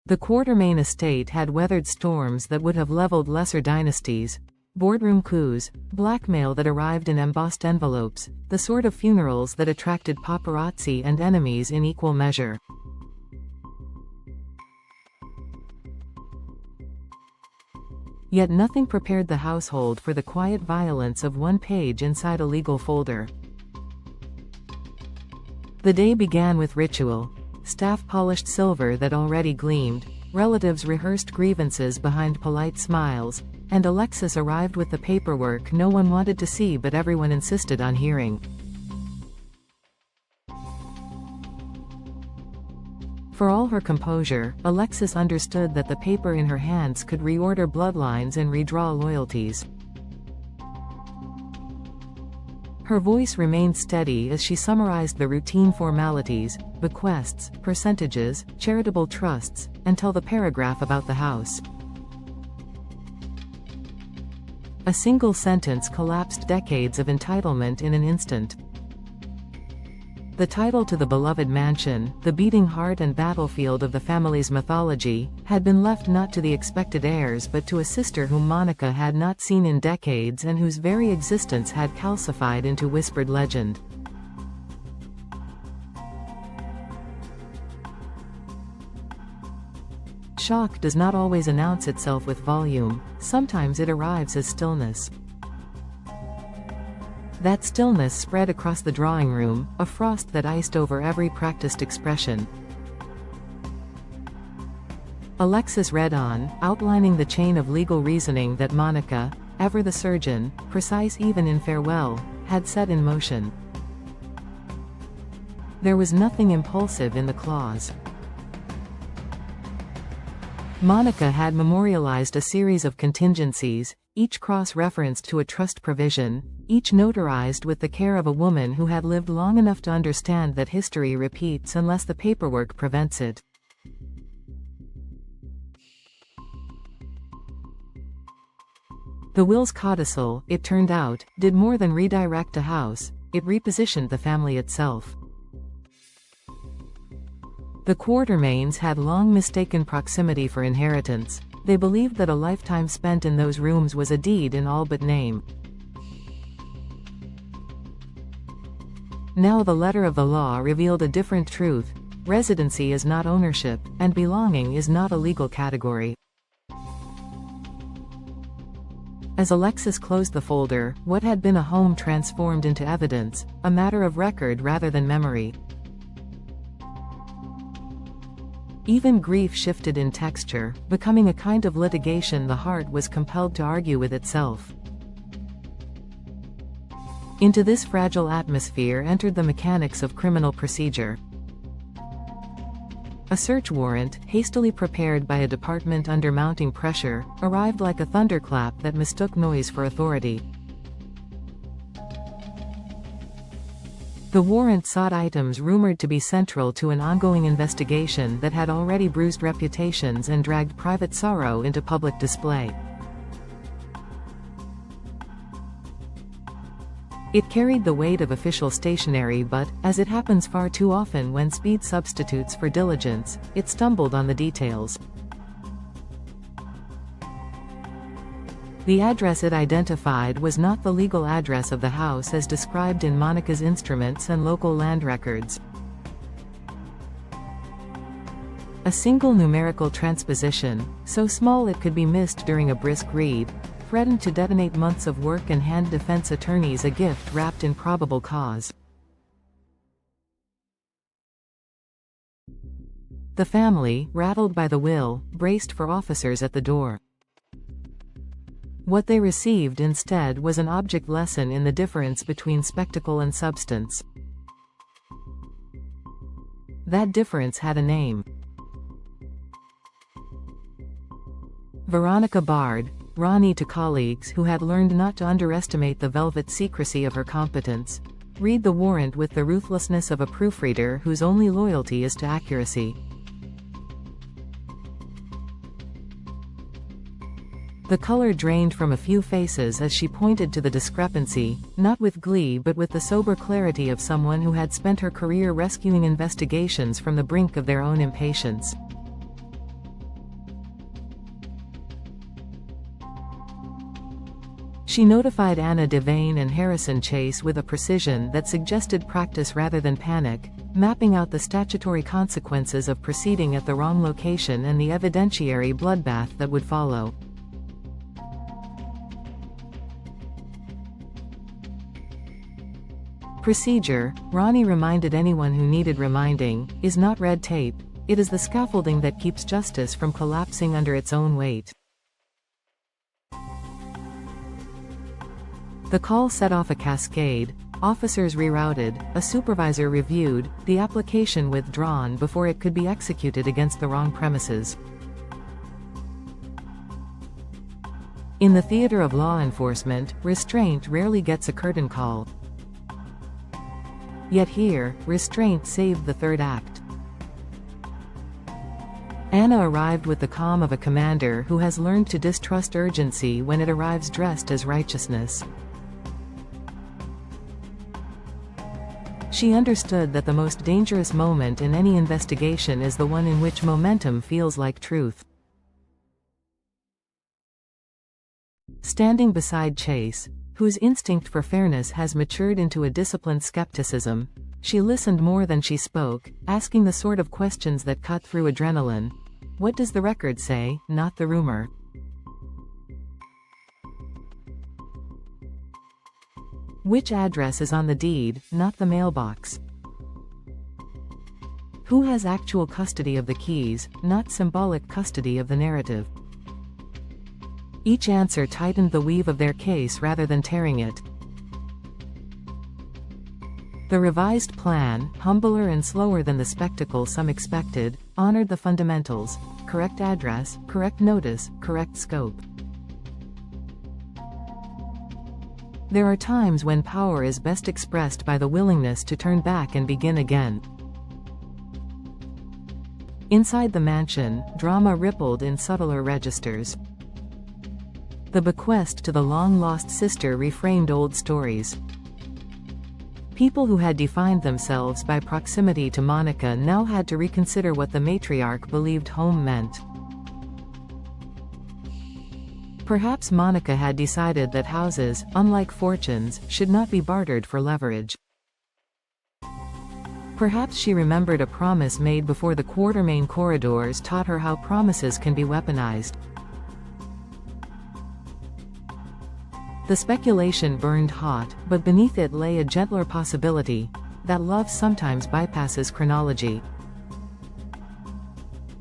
The Quartermaine estate had weathered storms that would have leveled lesser dynasties. Boardroom coups, blackmail that arrived in embossed envelopes, the sort of funerals that attracted paparazzi and enemies in equal measure. Yet nothing prepared the household for the quiet violence of one page inside a legal folder. The day began with ritual. Staff polished silver that already gleamed, relatives rehearsed grievances behind polite smiles, and Alexis arrived with the paperwork no one wanted to see but everyone insisted on hearing. For all her composure, Alexis understood that the paper in her hands could reorder bloodlines and redraw loyalties. Her voice remained steady as she summarized the routine formalities, bequests, percentages, charitable trusts, until the paragraph about the house. A single sentence collapsed decades of entitlement in an instant. The title to the beloved mansion, the beating heart and battlefield of the family's mythology, had been left not to the expected heirs but to a sister whom Monica had not seen in decades and whose very existence had calcified into whispered legend. Shock does not always announce itself with volume, sometimes it arrives as stillness. That stillness spread across the drawing room, a frost that iced over every practiced expression. Alexis read on, outlining the chain of legal reasoning that Monica, ever the surgeon, precise even in farewell, had set in motion. There was nothing impulsive in the clause. Monica had memorialized a series of contingencies, each cross-referenced to a trust provision, each notarized with the care of a woman who had lived long enough to understand that history repeats unless the paperwork prevents it. The will's codicil, it turned out, did more than redirect a house, it repositioned the family itself. The Quartermaines had long mistaken proximity for inheritance. They believed that a lifetime spent in those rooms was a deed in all but name. Now the letter of the law revealed a different truth. Residency is not ownership, and belonging is not a legal category. As Alexis closed the folder, what had been a home transformed into evidence, a matter of record rather than memory. Even grief shifted in texture, becoming a kind of litigation the heart was compelled to argue with itself. Into this fragile atmosphere entered the mechanics of criminal procedure. A search warrant, hastily prepared by a department under mounting pressure, arrived like a thunderclap that mistook noise for authority. The warrant sought items rumored to be central to an ongoing investigation that had already bruised reputations and dragged private sorrow into public display. It carried the weight of official stationery but, as it happens far too often when speed substitutes for diligence, it stumbled on the details. The address it identified was not the legal address of the house as described in Monica's instruments and local land records. A single numerical transposition, so small it could be missed during a brisk read, threatened to detonate months of work and hand defense attorneys a gift wrapped in probable cause. The family, rattled by the will, braced for officers at the door. What they received instead was an object lesson in the difference between spectacle and substance. That difference had a name. Veronica Bard, Ronnie to colleagues who had learned not to underestimate the velvet secrecy of her competence. Read the warrant with the ruthlessness of a proofreader whose only loyalty is to accuracy. The color drained from a few faces as she pointed to the discrepancy, not with glee but with the sober clarity of someone who had spent her career rescuing investigations from the brink of their own impatience. She notified Anna Devane and Harrison Chase with a precision that suggested practice rather than panic, mapping out the statutory consequences of proceeding at the wrong location and the evidentiary bloodbath that would follow. Procedure, Ronnie reminded anyone who needed reminding, is not red tape, it is the scaffolding that keeps justice from collapsing under its own weight. The call set off a cascade, officers rerouted, a supervisor reviewed, the application withdrawn before it could be executed against the wrong premises. In the theater of law enforcement, restraint rarely gets a curtain call. Yet here, restraint saved the third act. Anna arrived with the calm of a commander who has learned to distrust urgency when it arrives dressed as righteousness. She understood that the most dangerous moment in any investigation is the one in which momentum feels like truth. Standing beside Chase, whose instinct for fairness has matured into a disciplined skepticism, she listened more than she spoke, asking the sort of questions that cut through adrenaline. What does the record say, not the rumor? Which address is on the deed, not the mailbox? Who has actual custody of the keys, not symbolic custody of the narrative? Each answer tightened the weave of their case rather than tearing it. The revised plan, humbler and slower than the spectacle some expected, honored the fundamentals: correct address, correct notice, correct scope. There are times when power is best expressed by the willingness to turn back and begin again. Inside the mansion, drama rippled in subtler registers. The bequest to the long-lost sister reframed old stories. People who had defined themselves by proximity to Monica now had to reconsider what the matriarch believed home meant. Perhaps Monica had decided that houses, unlike fortunes, should not be bartered for leverage. Perhaps she remembered a promise made before the Quartermaine corridors taught her how promises can be weaponized. The speculation burned hot, but beneath it lay a gentler possibility, that love sometimes bypasses chronology.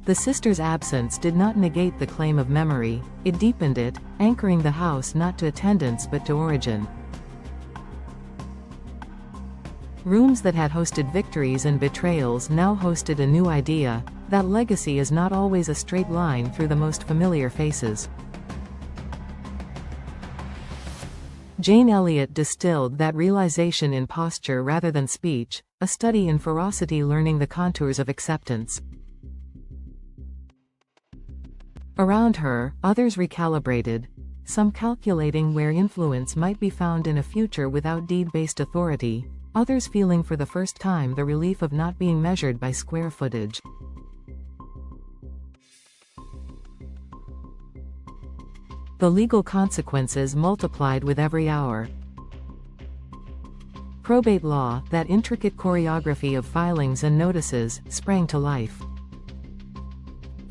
The sister's absence did not negate the claim of memory, it deepened it, anchoring the house not to attendance but to origin. Rooms that had hosted victories and betrayals now hosted a new idea, that legacy is not always a straight line through the most familiar faces. Jane Elliott distilled that realization in posture rather than speech, a study in ferocity learning the contours of acceptance. Around her, others recalibrated, some calculating where influence might be found in a future without deed-based authority, others feeling for the first time the relief of not being measured by square footage. The legal consequences multiplied with every hour. Probate law, that intricate choreography of filings and notices, sprang to life.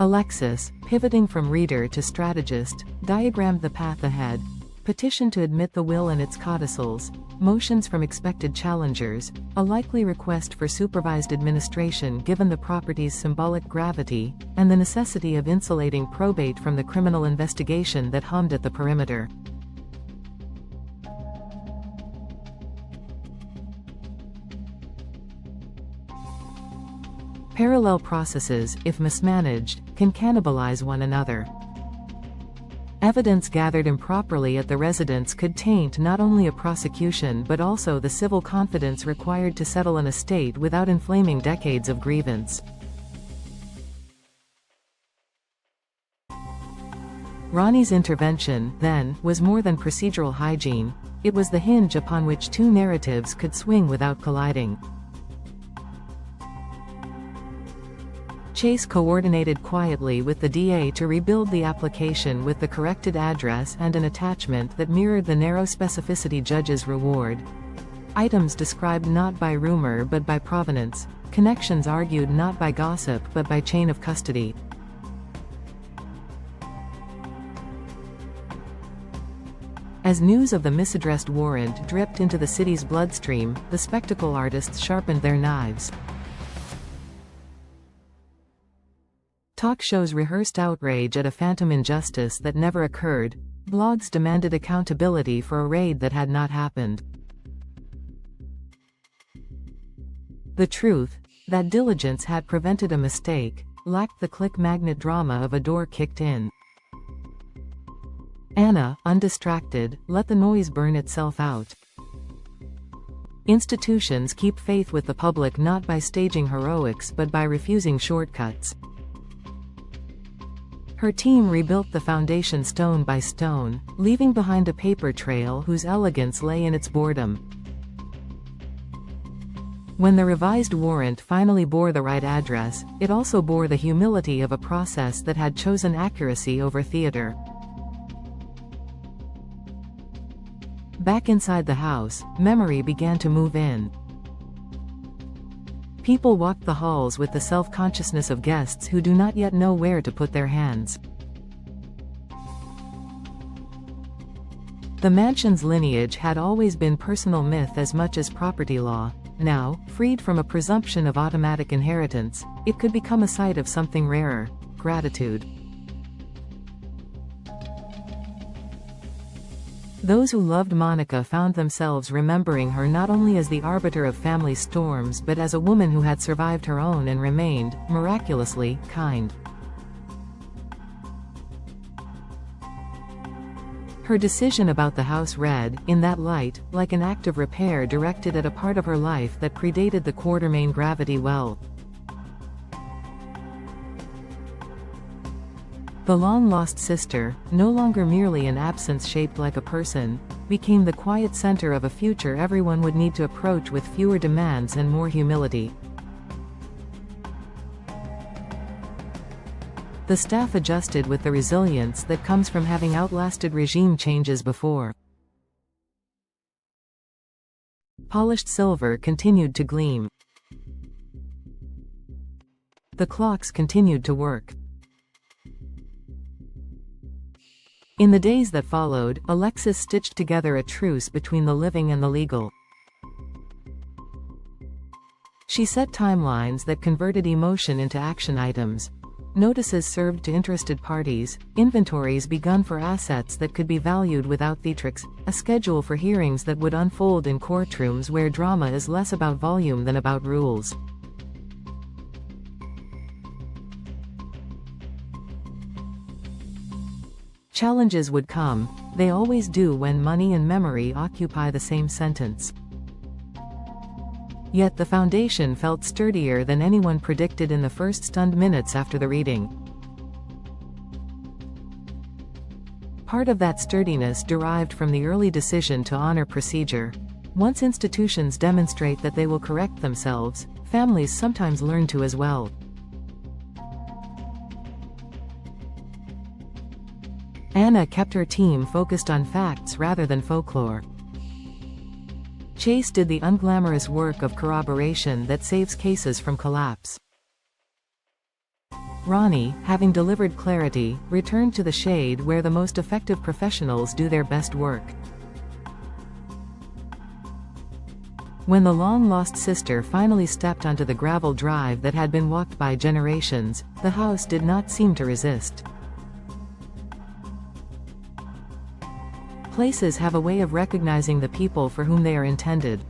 Alexis, pivoting from reader to strategist, diagrammed the path ahead, petitioned to admit the will and its codicils, motions from expected challengers, a likely request for supervised administration given the property's symbolic gravity, and the necessity of insulating probate from the criminal investigation that hummed at the perimeter. Parallel processes, if mismanaged, can cannibalize one another. Evidence gathered improperly at the residence could taint not only a prosecution but also the civil confidence required to settle an estate without inflaming decades of grievance. Ronnie's intervention, then, was more than procedural hygiene, it was the hinge upon which two narratives could swing without colliding. Chase coordinated quietly with the DA to rebuild the application with the corrected address and an attachment that mirrored the narrow specificity judge's reward. Items described not by rumor but by provenance. Connections argued not by gossip but by chain of custody. As news of the misaddressed warrant dripped into the city's bloodstream, the spectacle artists sharpened their knives. Talk shows rehearsed outrage at a phantom injustice that never occurred. Blogs demanded accountability for a raid that had not happened. The truth, that diligence had prevented a mistake, lacked the click magnet drama of a door kicked in. Anna, undistracted, let the noise burn itself out. Institutions keep faith with the public not by staging heroics but by refusing shortcuts. Her team rebuilt the foundation stone by stone, leaving behind a paper trail whose elegance lay in its boredom. When the revised warrant finally bore the right address, it also bore the humility of a process that had chosen accuracy over theater. Back inside the house, memory began to move in. People walked the halls with the self-consciousness of guests who do not yet know where to put their hands. The mansion's lineage had always been personal myth as much as property law. Now, freed from a presumption of automatic inheritance, it could become a site of something rarer: gratitude. Those who loved Monica found themselves remembering her not only as the arbiter of family storms but as a woman who had survived her own and remained, miraculously, kind. Her decision about the house read, in that light, like an act of repair directed at a part of her life that predated the Quartermaine gravity well. The long-lost sister, no longer merely an absence shaped like a person, became the quiet center of a future everyone would need to approach with fewer demands and more humility. The staff adjusted with the resilience that comes from having outlasted regime changes before. Polished silver continued to gleam. The clocks continued to work. In the days that followed, Alexis stitched together a truce between the living and the legal. She set timelines that converted emotion into action items. Notices served to interested parties, inventories begun for assets that could be valued without theatrics, a schedule for hearings that would unfold in courtrooms where drama is less about volume than about rules. Challenges would come, they always do when money and memory occupy the same sentence. Yet the foundation felt sturdier than anyone predicted in the first stunned minutes after the reading. Part of that sturdiness derived from the early decision to honor procedure. Once institutions demonstrate that they will correct themselves, families sometimes learn to as well. Anna kept her team focused on facts rather than folklore. Chase did the unglamorous work of corroboration that saves cases from collapse. Ronnie, having delivered clarity, returned to the shade where the most effective professionals do their best work. When the long-lost sister finally stepped onto the gravel drive that had been walked by generations, the house did not seem to resist. Places have a way of recognizing the people for whom they are intended.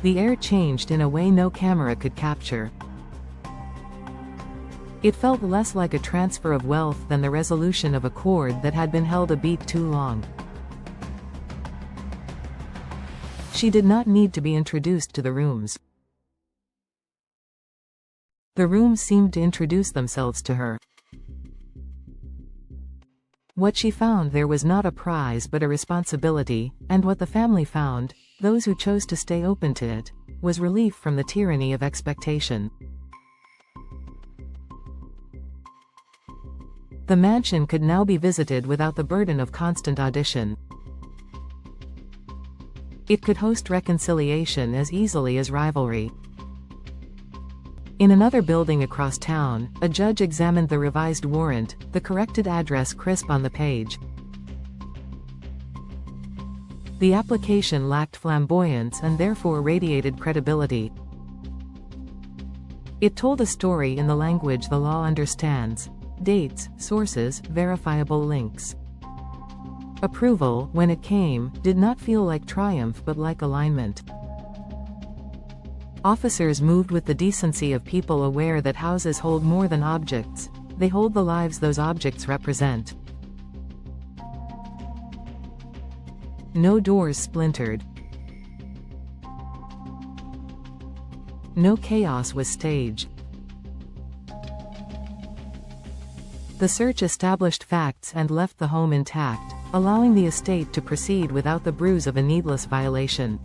The air changed in a way no camera could capture. It felt less like a transfer of wealth than the resolution of a chord that had been held a beat too long. She did not need to be introduced to the rooms. The rooms seemed to introduce themselves to her. What she found there was not a prize but a responsibility, and what the family found, those who chose to stay open to it, was relief from the tyranny of expectation. The mansion could now be visited without the burden of constant audition. It could host reconciliation as easily as rivalry. In another building across town, a judge examined the revised warrant, the corrected address crisp on the page. The application lacked flamboyance and therefore radiated credibility. It told a story in the language the law understands: dates, sources, verifiable links. Approval, when it came, did not feel like triumph but like alignment. Officers moved with the decency of people aware that houses hold more than objects, they hold the lives those objects represent. No doors splintered. No chaos was staged. The search established facts and left the home intact, allowing the estate to proceed without the bruise of a needless violation.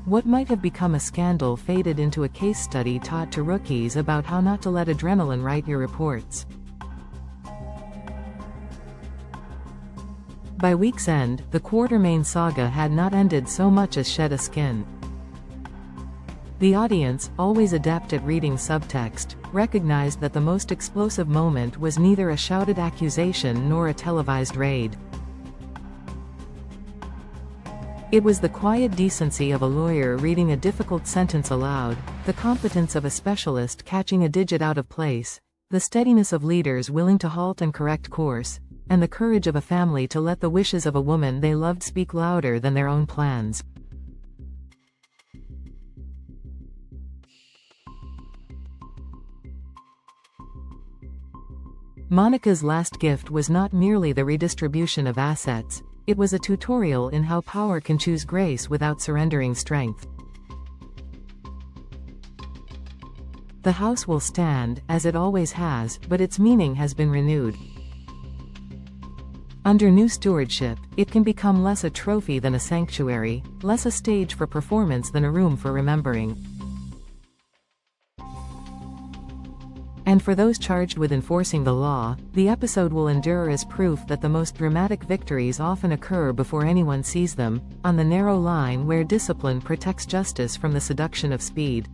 What might have become a scandal faded into a case study taught to rookies about how not to let adrenaline write your reports. By week's end, the Quartermaine saga had not ended so much as shed a skin. The audience, always adept at reading subtext, recognized that the most explosive moment was neither a shouted accusation nor a televised raid. It was the quiet decency of a lawyer reading a difficult sentence aloud, the competence of a specialist catching a digit out of place, the steadiness of leaders willing to halt and correct course, and the courage of a family to let the wishes of a woman they loved speak louder than their own plans. Monica's last gift was not merely the redistribution of assets, it was a tutorial in how power can choose grace without surrendering strength. The house will stand, as it always has, but its meaning has been renewed. Under new stewardship, it can become less a trophy than a sanctuary, less a stage for performance than a room for remembering. And for those charged with enforcing the law, the episode will endure as proof that the most dramatic victories often occur before anyone sees them, on the narrow line where discipline protects justice from the seduction of speed.